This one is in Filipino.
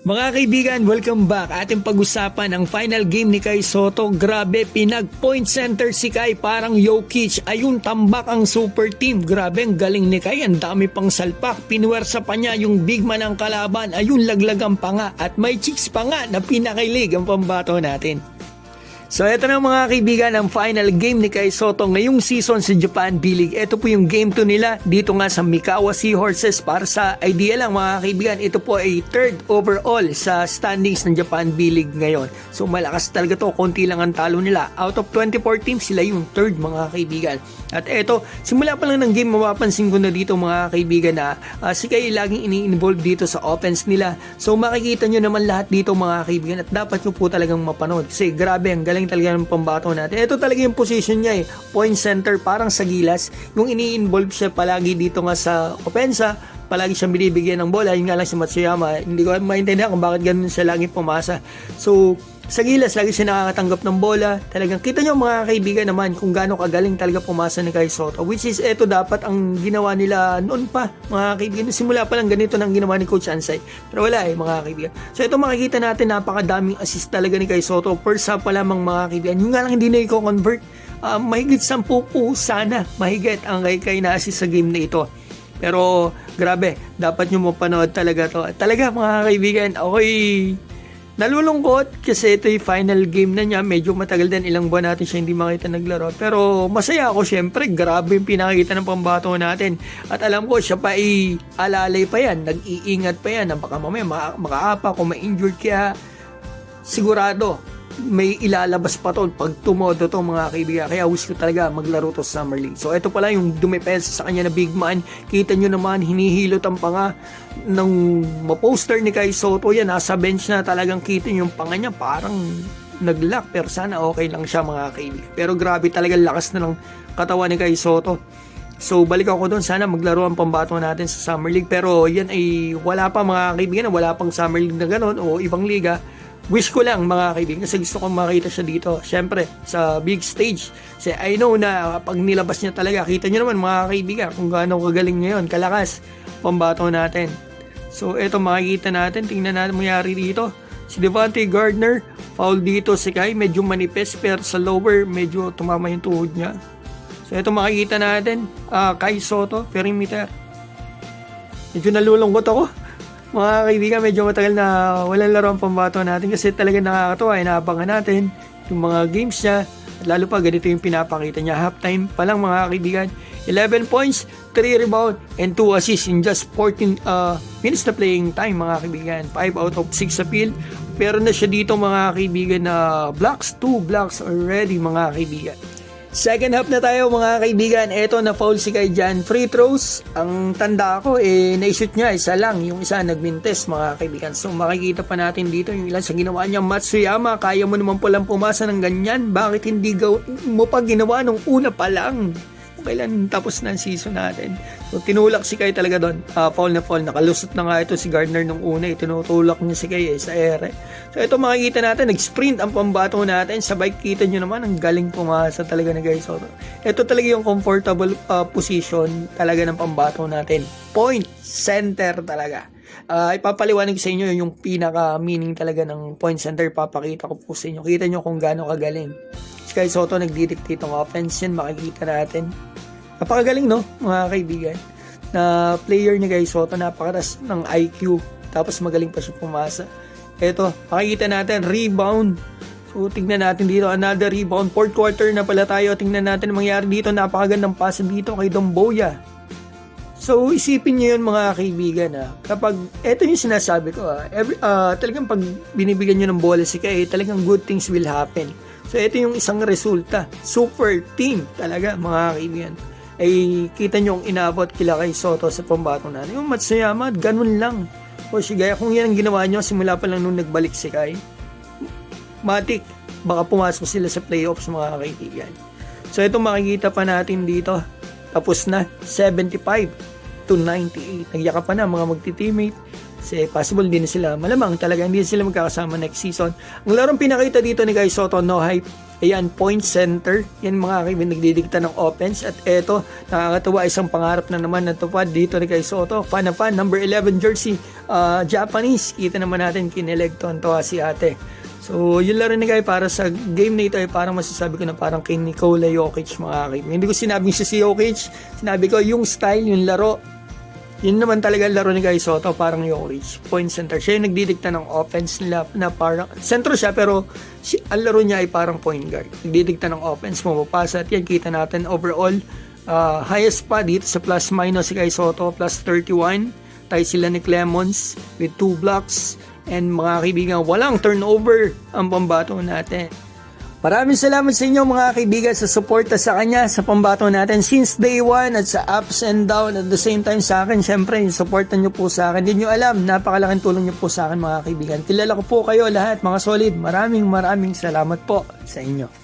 Mga kaibigan, welcome back. Ating pag-usapan ang final game ni Kai Sotto. Grabe, pinag-point center si Kai, parang Jokic. Ayun, tambak ang super team. Grabe, ang galing ni Kai. Ang dami pang salpak. Pinuwersa pa niya yung big man ng kalaban. Ayun, laglagan pa nga. At may chicks pa nga na pinakilig ang pambato natin. So eto na mga kaibigan, ang final game ni Kai Sotto ngayong season sa Japan B-League. Ito po yung game 2 nila dito nga sa Mikawa Seahorses. Para sa idea lang mga kaibigan, ito po ay third overall sa standings ng Japan B-League ngayon. So malakas talaga to, konti lang ang talo nila. Out of 24 teams, sila yung third mga kaibigan. At eto, simula pa lang ng game, mapapansin ko na dito mga kaibigan na si Kai laging ini-involve dito sa offense nila. So makikita nyo naman lahat dito mga kaibigan at dapat nyo po talagang mapanood. Kasi grabe, ang galing talaga ng pambato natin. Ito talaga yung position niya point center, parang sa gilas. Yung ini-involve siya palagi dito nga sa opensa, palagi siyang binibigyan ng bola. Yun nga lang si Matsuyama, hindi ko maintindihan kung bakit ganun siya lagi pumasa. So sa gilas, lagi siya nakakatanggap ng bola. Talagang kita nyo mga kaibigan naman kung gaano kagaling talaga pumasa ni Kai Sotto. Which is, ito dapat ang ginawa nila noon pa, mga kaibigan. Simula pa lang ganito nang ginawa ni Coach Ansay. Pero wala mga kaibigan. So ito makikita natin, napakadaming assist talaga ni Kai Sotto. First half pa lamang mga kaibigan. Yung nga lang hindi na i-convert. Mahigit 10 po sana. Mahigit ang kay na-assist sa game na ito. Pero grabe, dapat nyo mapanood talaga to. Talaga mga kaibigan, ako'y nalulungkot kasi ito yung final game na niya. Medyo matagal din, ilang buwan natin siya hindi makita naglaro. Pero masaya ako syempre, grabe yung pinakita ng pambato natin. At alam ko siya pa alalay pa yan, nag-iingat pa yan. Baka mamaya makaapa kung ma-injured, kaya sigurado may ilalabas pa to pag tumodo to mga kaibigan. Kaya wish ko talaga maglaro to sa Summer League. So ito pala yung dumepesa sa kanya na big man. Kita nyo naman, hinihilot ang panga ng maposter ni Kai Sotto. Yan, nasa bench na, talagang kita nyo yung panga niya, parang nag-lock. Pero sana okay lang siya mga kaibigan. Pero grabe talaga, lakas na ng katawan ni Kai Sotto. So balik ako doon, sana maglaro ang pambato natin sa Summer League. Pero yan ay wala pa mga kaibigan, wala pang Summer League na gano'n o ibang liga. Wish ko lang mga kaibigan kasi gusto kong makita siya dito. Siyempre, sa big stage. Kasi I know na pag nilabas niya talaga, kita niyo naman mga kaibigan kung gaano kagaling ngayon, kalakas, pambato natin. So, eto makikita natin, tingnan natin mangyari dito. Si Devonte Gardner, foul dito si Kai, medyo manipis, pero sa lower, medyo tumama yung tuhod niya. So, eto makikita natin, Kai Sotto, perimeter. Medyo nalulungkot ako. Mga kaibigan, medyo matagal na walang laro ang pambato natin kasi talaga nakakatuwa, inaabangan natin yung mga games niya at lalo pa ganito yung pinapakita niya. Halftime pa lang mga kaibigan, 11 points, 3 rebound and 2 assists in just 14 minutes na playing time mga kaibigan. 5 out of 6 sa field, pero na siya dito mga kaibigan na blocks, 2 blocks already mga kaibigan. Second half na tayo mga kaibigan. Eto, na foul si Kai dyan. Free throws, ang tanda ko na-shoot niya isa lang, yung isa nagmintes mga kaibigan. So makikita pa natin dito yung ilan sa ginawa niya. Matsuyama, kaya mo naman palang pumasa ng ganyan, bakit hindi mo pa ginawa nung una pa lang? Kailan tapos na ang season natin? So tinulak si Kai talaga doon. Foul na foul, nakalusot na nga ito si Gardner nung una, tinutulak niya si Kai sa ere. So ito makikita natin, nag-sprint ang pambato natin, sabay kita nyo naman ang galing pumasa talaga ni Kai Sotto. Ito talaga yung comfortable position talaga ng pambato natin, point center talaga. Ipapaliwanag sa inyo yung pinaka meaning talaga ng point center, papakita ko po sa inyo, kita nyo kung gaano kagaling si Kai Sotto nag-dictate ng offense. Yan makikita natin, napakagaling no mga kaibigan na player ni Kai Sotto, napakatas ng IQ, tapos magaling pa siya pumasa. Eto, makikita natin, rebound. So, tingnan natin dito, another rebound. Fourth quarter na pala tayo. Tingnan natin ang mangyari dito. Napakagandang pass dito kay Domboya. So, isipin nyo yun mga kaibigan. Kapag, eto yung sinasabi ko. Talagang pag binibigyan nyo ng bola si Kai, talagang good things will happen. So, eto yung isang resulta. Super team talaga mga kaibigan. Ay, kita nyo ang inabot kila Kai Sotto sa pambato natin. Yung Matsuyama, ganun lang. O sige, kung yan ang ginawa nyo simula pa lang nung nagbalik si Kai, matik, baka pumasok sila sa playoffs mga kaibigan. So ito makikita pa natin dito, tapos na 75-98, nagyaka pa na mga magti-teammate. Kasi possible din sila, malamang talaga hindi sila magkakasama next season. Ang larong pinakita dito ni Kai Soto, no hype. Ayan, point center. Yan mga kaibigan, nagdidikta ng offense. At eto, nakakatawa, isang pangarap na naman natupad dito ni Kai Soto. Fan na fan, number 11 jersey, Japanese. Kita naman natin, kinilig, tontoha si ate. So, yun laro ni Kai para sa game na ito ay parang masasabi ko na parang kay Nikola Jokic mga kaibigan. Hindi ko sinabing si Jokic, sinabi ko yung style, yung laro. Yun naman talaga laro ni Kai Soto, parang Jokic, point center. Siya yung nagdidikta ng offense nila na parang, sentro siya pero ang laro niya ay parang point guard. Nagdidikta ng offense, mapapasa at yan kita natin overall. Highest pa dito sa plus minus si Kai Soto, plus 31. Tayo sila ni Clemons with 2 blocks. And mga kaibigan, walang turnover ang pambato natin. Maraming salamat sa inyo mga kaibigan sa suporta sa kanya sa pambato natin since day 1 at sa ups and down at the same time sa akin. Syempre, yung supportan nyo po sa akin. Hindi nyo alam, napakalaking tulong nyo po sa akin mga kaibigan. Kilala ko po kayo lahat mga solid. Maraming salamat po sa inyo.